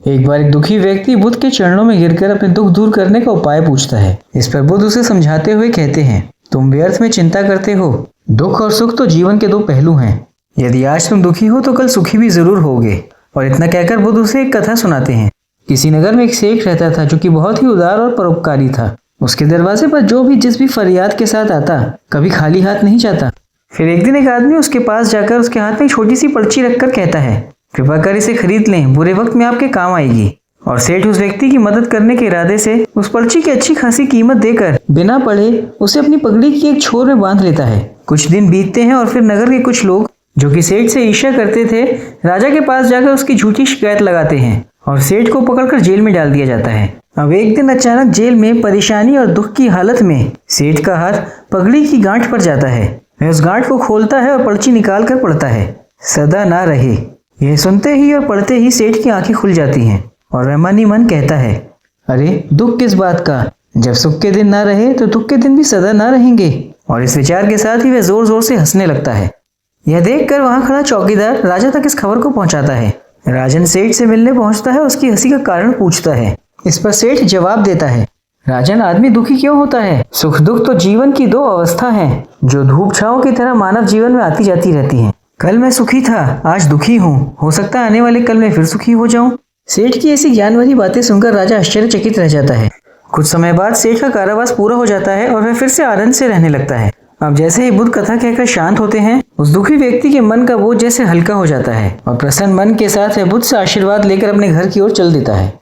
एक बार एक दुखी व्यक्ति बुद्ध के चरणों में गिरकर अपने दुख दूर करने का उपाय पूछता है। इस पर बुद्ध उसे समझाते हुए कहते हैं, तुम व्यर्थ में चिंता करते हो। दुख और सुख तो जीवन के दो पहलू हैं। यदि आज तुम दुखी हो तो कल सुखी भी जरूर होगे। और इतना कहकर बुद्ध उसे एक कथा सुनाते हैं। किसी नगर में एक सेठ रहता था जो कि बहुत ही उदार और परोपकारी था। उसके दरवाजे पर जो भी जिस भी फरियाद के साथ आता, कभी खाली हाथ नहीं जाता। फिर एक दिन एक आदमी उसके पास जाकर उसके हाथ में एक छोटी सी पर्ची रखकर कहता है, कृपा कर इसे खरीद लें, बुरे वक्त में आपके काम आएगी। और सेठ उस व्यक्ति की मदद करने के इरादे से उस पर्ची की अच्छी खासी कीमत देकर बिना पढ़े उसे अपनी पगड़ी की एक छोर में बांध लेता है। कुछ दिन बीतते हैं और फिर नगर के कुछ लोग जो कि सेठ से ईर्ष्या करते थे, राजा के पास जाकर उसकी झूठी शिकायत लगाते हैं और सेठ को पकड़कर जेल में डाल दिया जाता है। अब एक दिन अचानक जेल में परेशानी और दुख की हालत में सेठ का हाथ पगड़ी की गांठ पर जाता है। वह उस गांठ को खोलता है और पर्ची निकाल कर पढ़ता है, सदा ना रहे। यह सुनते ही और पढ़ते ही सेठ की आंखें खुल जाती हैं और वह मन ही मन कहता है, अरे दुख किस बात का, जब सुख के दिन ना रहे तो दुख के दिन भी सदा ना रहेंगे। और इस विचार के साथ ही वह जोर जोर से हंसने लगता है। यह देखकर वहां खड़ा चौकीदार राजा तक इस खबर को पहुंचाता है। राजन सेठ से मिलने पहुंचता है, उसकी हंसी का कारण पूछता है। इस पर सेठ जवाब देता है, राजन आदमी दुखी क्यों होता है? सुख दुख तो जीवन की दो अवस्था हैं, जो धूप छांव की तरह मानव जीवन में आती जाती रहती हैं। कल मैं सुखी था, आज दुखी हूँ, हो सकता है आने वाले कल मैं फिर सुखी हो जाऊं। सेठ की ऐसी ज्ञान वाली बातें सुनकर राजा आश्चर्यचकित रह जाता है। कुछ समय बाद सेठ का कारावास पूरा हो जाता है और वह फिर से आनंद से रहने लगता है। अब जैसे ही बुद्ध कथा कहकर शांत होते हैं, उस दुखी व्यक्ति के मन का बोझ जैसे हल्का हो जाता है और प्रसन्न मन के साथ वह बुद्ध से आशीर्वाद लेकर अपने घर की ओर चल देता है।